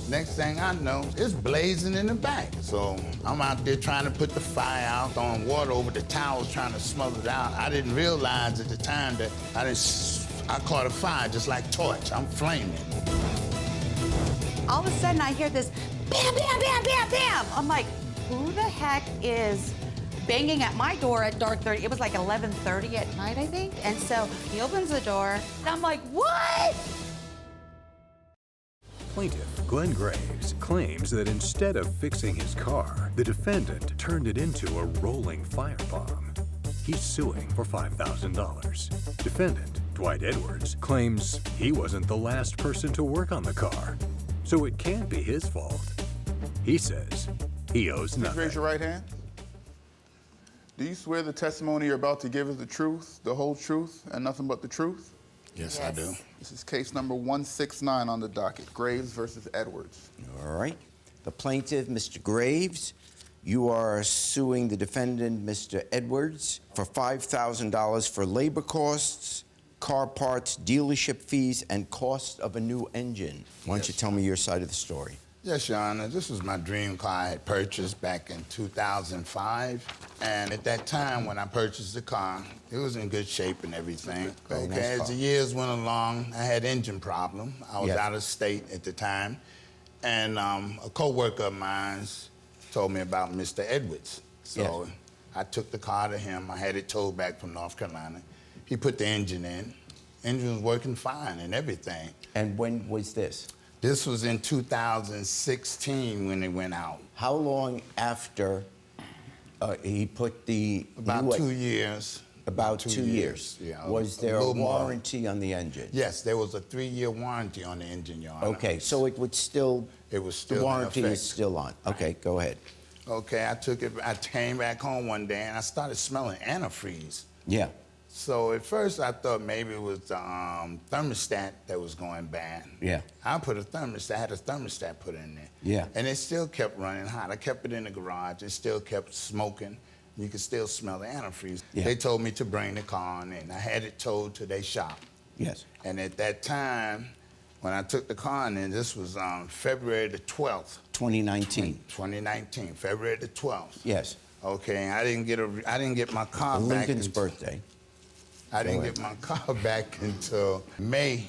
Next thing I know, it's blazing in the back. So I'm out there trying to put the fire out, throwing water over the towels, trying to smother it out. I didn't realize at the time that I caught a fire just like torch. I'm flaming. All of a sudden, I hear this bam, bam, bam, bam, bam. I'm like, who the heck is banging at my door at dark 30? It was like 11:30 at night, I think. And so he opens the door, and I'm like, what? Plaintiff Glenn Graves claims that instead of fixing his car, the defendant turned it into a rolling firebomb. He's suing for $5,000. Defendant Dwight Edwards claims he wasn't the last person to work on the car, so it can't be his fault. He says he owes nothing. Please raise your right hand. Do you swear the testimony you're about to give is the truth, the whole truth, and nothing but the truth? Yes, I do. This is case number 169 on the docket, Graves versus Edwards. All right. The plaintiff, Mr. Graves, you are suing the defendant, Mr. Edwards, for $5,000 for labor costs, car parts, dealership fees, and cost of a new engine. Why don't you tell me your side of the story? Yes, Your Honor. This was my dream car I had purchased back in 2005. And at that time, when I purchased the car, it was in good shape and everything. Very Okay, nice as car. the years went along, I had engine problem. I was Yes. out of state at the time. And a co-worker of mine told me about Mr. Edwards. So Yes. I took the car to him. I had it towed back from North Carolina. He put the engine in. Engine was working fine and everything. And when was this? This was in 2016 when it went out. How long after he put the About new 2 years. About 2 years. Yeah. Was there a little more. warranty on the engine? Yes, there was a 3-year warranty on the engine, Your Honor. Okay, so it would still. It was still The in warranty is effect. still on. Okay, go ahead. Okay, I came back home one day and I started smelling antifreeze. Yeah. So at first I thought maybe it was the thermostat that was going bad. Yeah. I had a thermostat put in there. Yeah. And it still kept running hot. I kept it in the garage. It still kept smoking. You could still smell the antifreeze. Yeah. They told me to bring the car on in. I had it towed to their shop. Yes. And at that time, when I took the car in, this was February the 12th. 2019. 2019, February the 12th. Yes. Okay, I didn't get my car back. Lincoln's birthday. I didn't Go ahead. get my car back until May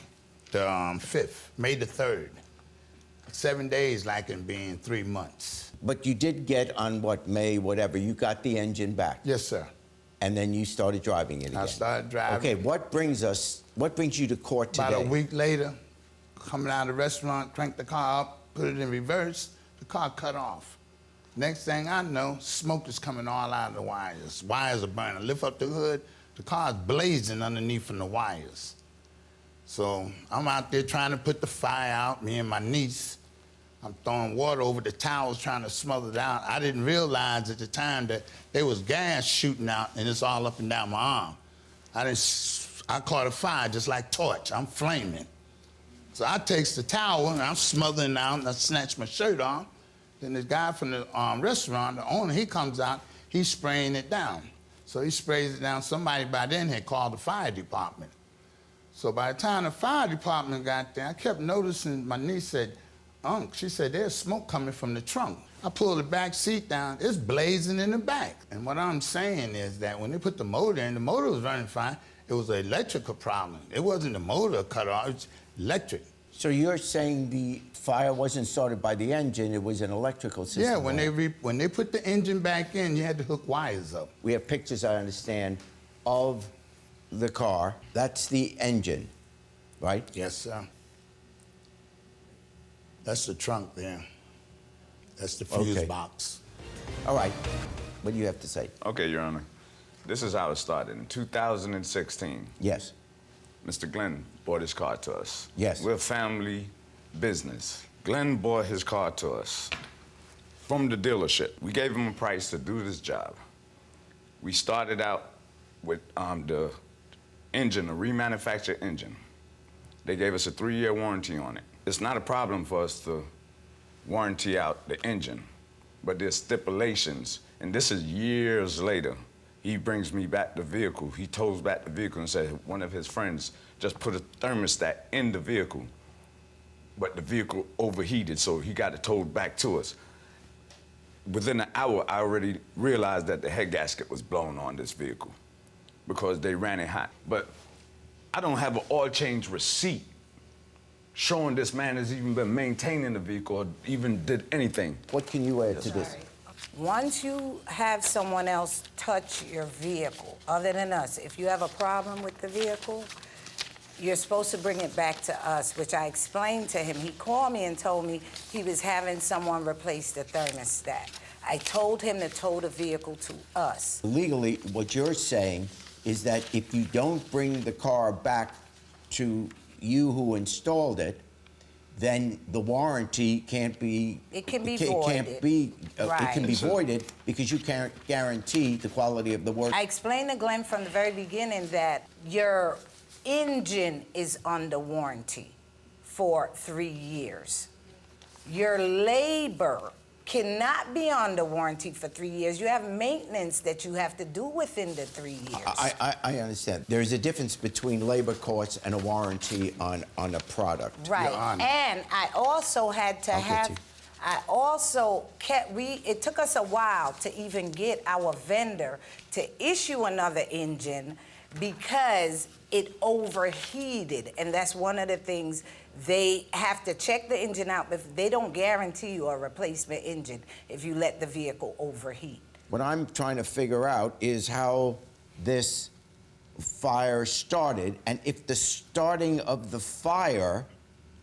the 5th, May the 3rd. 7 days like it being 3 months. But you did get on what, May, whatever, you got the engine back. Yes, sir. And then you started driving it again. I started driving. Okay, what brings you to court today? About a week later, coming out of the restaurant, cranked the car up, put it in reverse, the car cut off. Next thing I know, smoke is coming all out of the wires. Wires are burning. Lift up the hood, the car's blazing underneath from the wires. So I'm out there trying to put the fire out, me and my niece. I'm throwing water over the towels trying to smother it out. I didn't realize at the time that there was gas shooting out and it's all up and down my arm. I caught a fire just like torch. I'm flaming. So I takes the towel and I'm smothering out and I snatch my shirt off. Then the guy from the restaurant, the owner, he comes out, he's spraying it down. So he sprays it down. Somebody by then had called the fire department. So by the time the fire department got there, I kept noticing, my niece said, "Unc," she said, "there's smoke coming from the trunk." I pulled the back seat down, it's blazing in the back. And what I'm saying is that when they put the motor in, the motor was running fine. It was an electrical problem. It wasn't the motor cut off, it's electric. So you're saying the fire wasn't started by the engine, it was an electrical system? Yeah, when they put the engine back in, you had to hook wires up. We have pictures, I understand, of the car. That's the engine, right? Yes, sir. That's the trunk there. That's the fuse Okay. box. All right. What do you have to say? Okay, Your Honor. This is how it started. In 2016, Yes. Mr. Glenn bought his car to us. Yes. We're a family business. Glenn bought his car to us from the dealership. We gave him a price to do this job. We started out with the engine, a remanufactured engine. They gave us a 3-year warranty on it. It's not a problem for us to warranty out the engine, but there's stipulations, and this is years later. He brings me back the vehicle. He tows back the vehicle and said one of his friends just put a thermostat in the vehicle. but the vehicle overheated, so he got it towed back to us. Within an hour, I already realized that the head gasket was blown on this vehicle because they ran it hot. But I don't have an oil change receipt showing this man has even been maintaining the vehicle or even did anything. What can you add to this? Once you have someone else touch your vehicle, other than us, if you have a problem with the vehicle, you're supposed to bring it back to us, which I explained to him. He called me and told me he was having someone replace the thermostat. I told him to tow the vehicle to us. Legally, what you're saying is that if you don't bring the car back to you who installed it, then the warranty can't be... It can be Can't voided. be, Right. It can be voided because you can't guarantee the quality of the work. I explained to Glenn from the very beginning that your engine is under warranty for 3 years. Your labor cannot be under warranty for 3 years. You have maintenance that you have to do within the 3 years. I understand. There's a difference between labor costs and a warranty on a product. Right, Your Honor. and I also had to I'll get have, you. I also kept, it took us a while to even get our vendor to issue another engine because it overheated, and that's one of the things. They have to check the engine out, but they don't guarantee you a replacement engine if you let the vehicle overheat. What I'm trying to figure out is how this fire started, and if the starting of the fire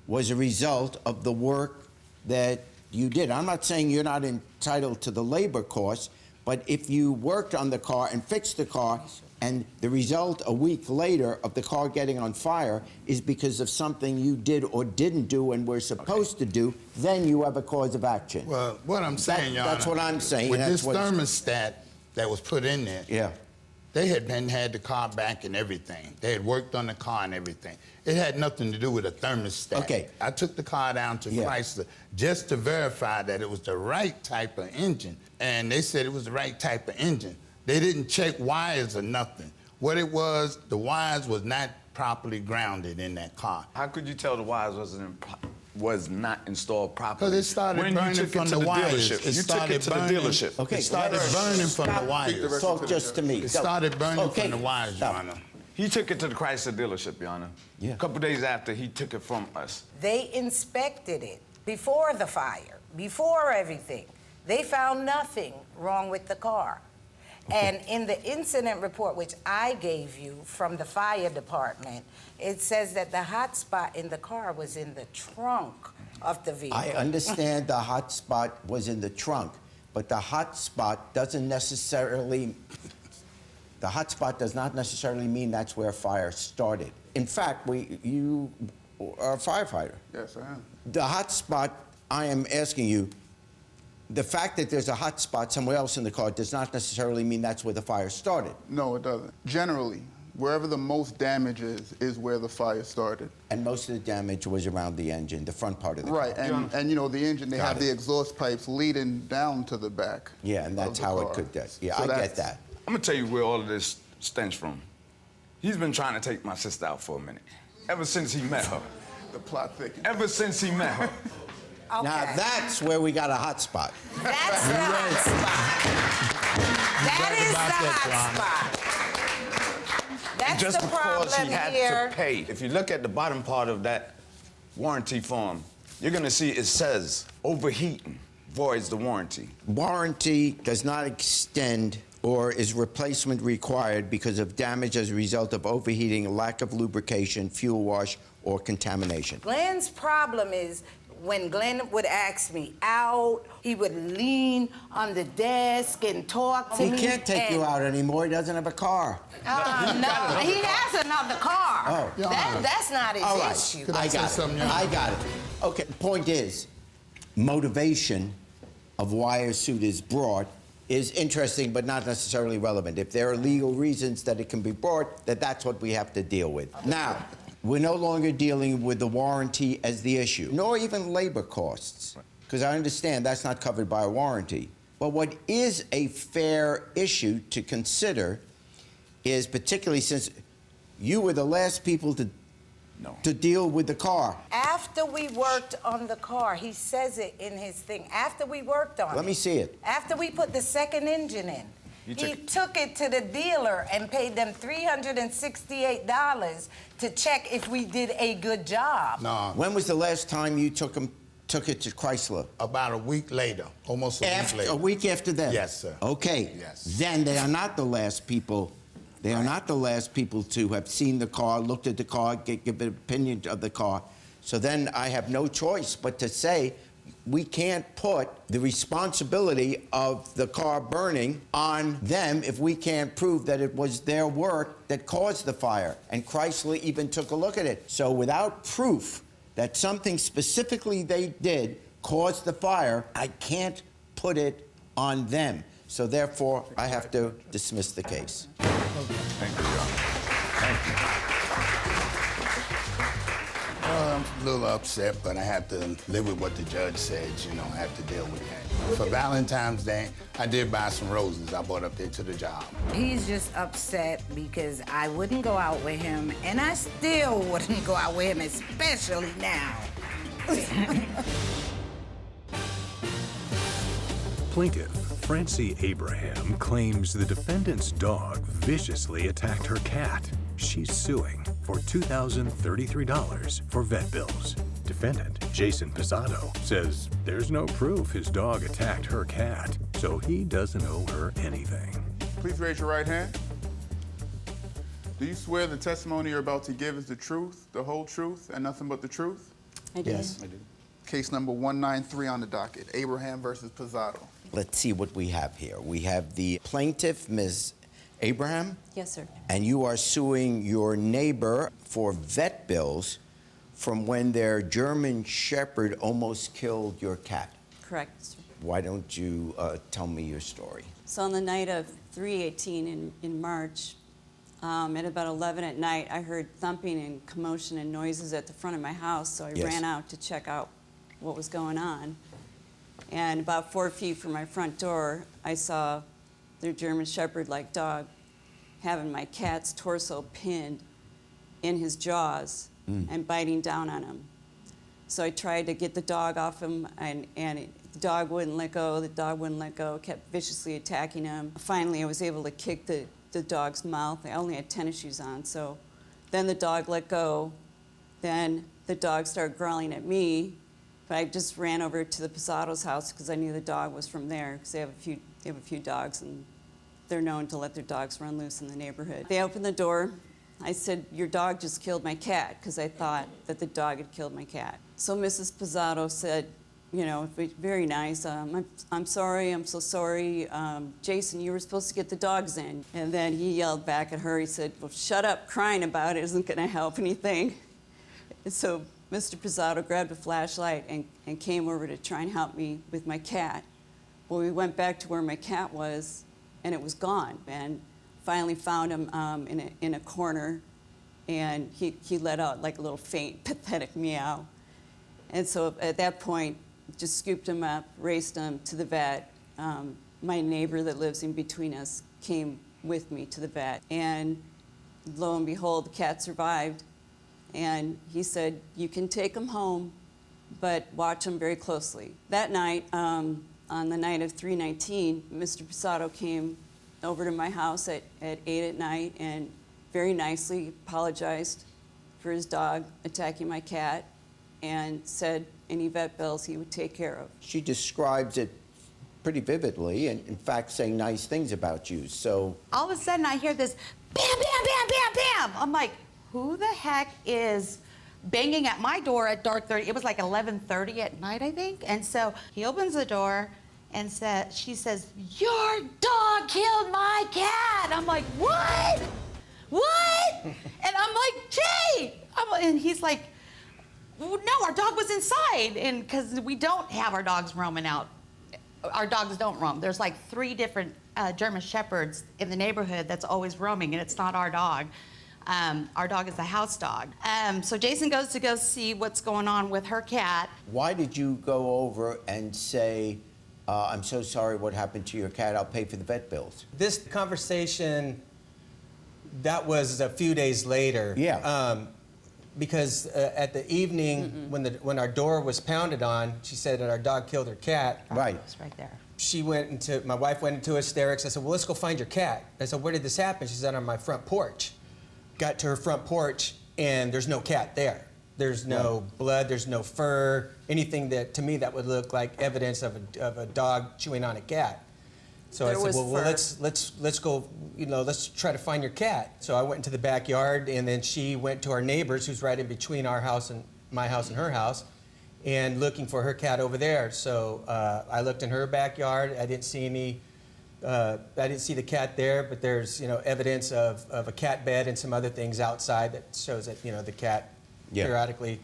was a result of the work that you did. I'm not saying you're not entitled to the labor costs, but if you worked on the car and fixed the car, and the result a week later of the car getting on fire is because of something you did or didn't do and were supposed to do, then you have a cause of action. Well, what I'm saying, Your That's Honor, what I'm saying. with That's this what- thermostat that was put in there, Yeah. they had the car back and everything. They had worked on the car and everything. It had nothing to do with a thermostat. Okay. I took the car down to Yeah. Chrysler just to verify that it was the right type of engine, and they said it was the right type of engine. They didn't check wires or nothing. What it was, the wires was not properly grounded in that car. How could you tell the wires was not installed properly? Because it started when you burning took it from to the wires. dealership. It You took started it to the burning. dealership. Okay. It started burning from the wires. Talk just to me. It started burning Okay. from the wires, Your Stop. Honor. He took it to the Chrysler dealership, Your Honor. Yeah. A couple days after, he took it from us. They inspected it before the fire, before everything. They found nothing wrong with the car. And in the incident report, which I gave you from the fire department, it says that the hot spot in the car was in the trunk of the vehicle. I understand the hot spot was in the trunk, but the hot spot doesn't necessarily, the hot spot does not necessarily mean that's where fire started. In fact, you are a firefighter. Yes, I am. The hot spot, I am asking you, the fact that there's a hot spot somewhere else in the car does not necessarily mean that's where the fire started. No, it doesn't. Generally, wherever the most damage is where the fire started. And most of the damage was around the engine, the front part of the car. Right, and you know, the engine, they Got have it. the exhaust pipes leading down to the back. Yeah, and that's of the how it car. could get. Yeah, So I that's- get that. I'm gonna tell you where all of this stems from. He's been trying to take my sister out for a minute. Ever since he met her. The plot thickens. Ever since he met her. Okay. Now that's where we got a hot spot. That's the hot spot. That is the hot spot. That's Just the because problem he had here. to pay. If you look at the bottom part of that warranty form, you're gonna see it says overheating voids the warranty. Warranty does not extend or is replacement required because of damage as a result of overheating, lack of lubrication, fuel wash, or contamination. Glenn's problem is when Glenn would ask me out, he would lean on the desk and talk to He me. can't take you out anymore. He doesn't have a car. No, he has another car. Oh. That's not his All right. issue. Could I say got something, it. Your Honor? I got it. Okay, point is, motivation of why a suit is brought is interesting but not necessarily relevant. If there are legal reasons that it can be brought, that's what we have to deal with. Now, we're no longer dealing with the warranty as the issue, nor even labor costs, because I understand that's not covered by a warranty. But what is a fair issue to consider is, particularly since you were the last people to No. to deal with the car? After we worked on the car, he says it in his thing. After we worked on it. Let me see it. After we put the second engine in. He took it to the dealer and paid them $368 to check if we did a good job. No, When was the last time you took it to Chrysler? about a week later, almost a week later. A week after that? Yes, sir. Okay. Yes. Then they are not the last people. They are not the last people to have seen the car, looked at the car, give an opinion of the car. So then I have no choice but to say we can't put the responsibility of the car burning on them if we can't prove that it was their work that caused the fire. And Chrysler even took a look at it. So without proof that something specifically they did caused the fire, I can't put it on them. So therefore, I have to dismiss the case. Thank you, Your Honor. Thank you. I'm a little upset, but I have to live with what the judge said, you know, I have to deal with that. For Valentine's Day, I did buy some roses I bought up there to the job. He's just upset because I wouldn't go out with him, and I still wouldn't go out with him, especially now. Plaintiff Francie Abraham claims the defendant's dog viciously attacked her cat. She's suing for $2,033 for vet bills. Defendant Jason Pizzato says there's no proof his dog attacked her cat, so he doesn't owe her anything. Please raise your right hand. Do you swear the testimony you're about to give is the truth, the whole truth, and nothing but the truth? I do. Yes. I do. Case number 193 on the docket, Abraham versus Pizzato. Let's see what we have here. We have the plaintiff, Ms. Abraham, Yes, sir. and you are suing your neighbor for vet bills from when their German Shepherd almost killed your cat. Correct, sir. Why don't you tell me your story? So on the night of 3/18 in March, at about 11 at night, I heard thumping and commotion and noises at the front of my house, so I Yes. ran out to check out what was going on. And about 4 feet from my front door, I saw their German Shepherd-like dog having my cat's torso pinned in his jaws and biting down on him. So I tried to get the dog off him, and the dog wouldn't let go. The dog wouldn't let go, kept viciously attacking him. Finally, I was able to kick the dog's mouth. I only had tennis shoes on, so then the dog let go. Then the dog started growling at me, but I just ran over to the Pizzato's house because I knew the dog was from there, because they have a few dogs, and they're known to let their dogs run loose in the neighborhood. They opened the door. I said, "Your dog just killed my cat," because I thought that the dog had killed my cat. So Mrs. Pizzato said, you know, very nice, I'm sorry, I'm so sorry. Jason, you were supposed to get the dogs in. And then he yelled back at her. He said, "Well, shut up, crying about it isn't going to help anything." And so Mr. Pizzato grabbed a flashlight and came over to try and help me with my cat. Well, we went back to where my cat was, and it was gone. And finally found him in a corner, and he let out like a little faint, pathetic meow. And so at that point, just scooped him up, raced him to the vet. My neighbor that lives in between us came with me to the vet, and lo and behold, the cat survived. And he said, "You can take him home, but watch him very closely." That night, on the night of 3/19, Mr. Pizzato came over to my house at 8 at night and very nicely apologized for his dog attacking my cat and said any vet bills he would take care of. She describes it pretty vividly, and in fact saying nice things about you. So All of a sudden, I hear this bam, bam, bam, bam, bam. I'm like, who the heck is banging at my door at dark 30? It was like 11:30 at night, I think. And so he opens the door and she says, "Your dog killed my cat." I'm like, what? What? And I'm like, "Jay!" And he's like, "No, our dog was inside." And because we don't have our dogs roaming out. Our dogs don't roam. There's like 3 different German Shepherds in the neighborhood that's always roaming, and it's not our dog. Our dog is a house dog. So Jason goes to go see what's going on with her cat. why did you go over and say, "I'm so sorry what happened to your cat, I'll pay for the vet bills"? This conversation, that was a few days later. Yeah. because at the evening when our door was pounded on, she said that our dog killed her cat. Right. It's right there. My wife went into hysterics. I said, well, let's go find your cat. I said, where did this happen? She said, on my front porch. Got to her front porch, and there's no cat there. There's no blood, there's no fur, anything that, to me, that would look like evidence of a dog chewing on a cat. So There I said, was well, fur. let's go, let's try to find your cat. So I went into the backyard, and then she went to our neighbors, who's right in between our house and my house and her house, and looking for her cat over there. So I looked in her backyard. I didn't see any. I didn't see the cat there, but there's evidence of a cat bed and some other things outside that shows that the cat periodically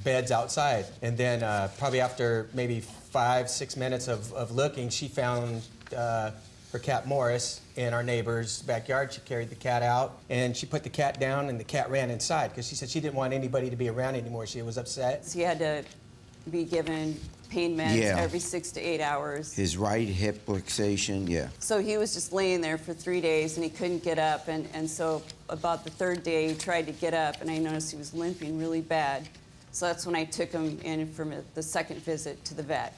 beds outside. And then probably after maybe 5-6 minutes of looking, she found her cat Morris in our neighbor's backyard. She carried the cat out, and she put the cat down, and the cat ran inside because she said she didn't want anybody to be around anymore. She was upset. He had to be given pain meds Yeah. every 6 to 8 hours. His right hip fixation, yeah. So he was just laying there for 3 days, and he couldn't get up. And so about the third day, he tried to get up, and I noticed he was limping really bad. So that's when I took him in for the second visit to the vet.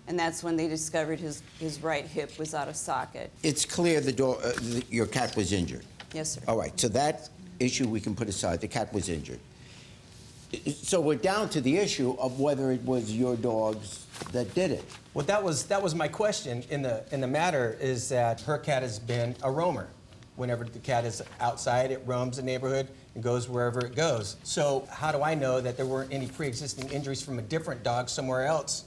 And that's when they discovered his right hip was out of socket. It's clear your cat was injured. Yes, sir. All right, so that issue we can put aside. The cat was injured. So we're down to the issue of whether it was your dogs that did it. Well, that was my question in the matter, is that her cat has been a roamer. Whenever the cat is outside, it roams the neighborhood and goes wherever it goes. So how do I know that there weren't any pre-existing injuries from a different dog somewhere else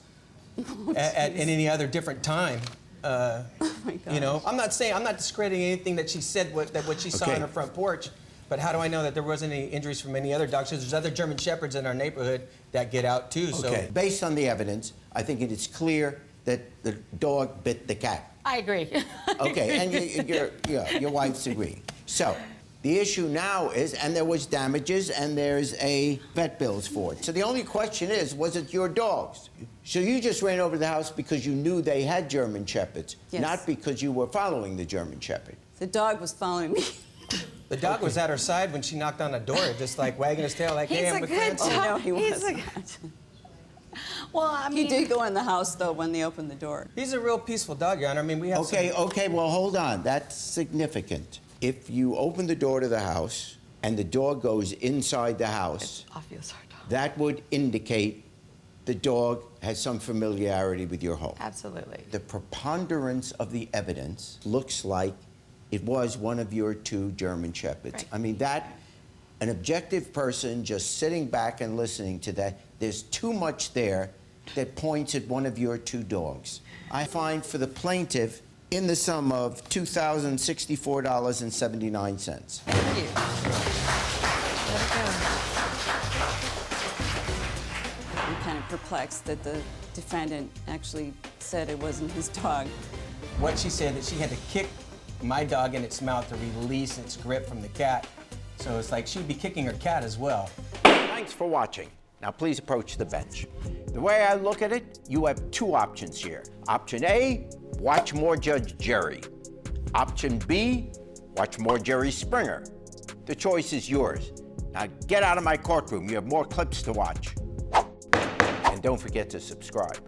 at any other different time? Oh my gosh. I'm not discrediting anything that she said what she saw Okay. on her front porch. But how do I know that there wasn't any injuries from any other dogs? Because there's other German Shepherds in our neighborhood that get out too. Okay, So based on the evidence, I think it is clear that the dog bit the cat. I agree. Okay, and your wife's agreeing. So the issue now is, and there was damages, and there's a vet bills for it. So the only question is, was it your dogs? So you just ran over to the house because you knew they had German Shepherds, Yes. not because you were following the German Shepherd. The dog was following me. the dog was at her side when she knocked on the door, just like wagging his tail, like, hey, He's I'm a with good Francie. dog. No, he He's was a- not. Well, I mean, He did go in the house, though, when they opened the door. He's a real peaceful dog, Your Honor. I mean, we have Okay, well, hold on. That's significant. If you open the door to the house and the dog goes inside the house, obvious our dog. that would indicate the dog has some familiarity with your home. Absolutely. The preponderance of the evidence looks like it was one of your two German Shepherds. Right. I mean, an objective person just sitting back and listening to that, there's too much there that points at one of your two dogs. I find for the plaintiff in the sum of $2,064.79. Thank you. I'm kind of perplexed that the defendant actually said it wasn't his dog. What she said, that she had to kick my dog in its mouth to release its grip from the cat. So it's like she'd be kicking her cat as well. Thanks for watching. Now please approach the bench. The way I look at it, you have two options here. Option A, watch more Judge Jerry. Option B, watch more Jerry Springer. The choice is yours. Now get out of my courtroom. You have more clips to watch. And don't forget to subscribe.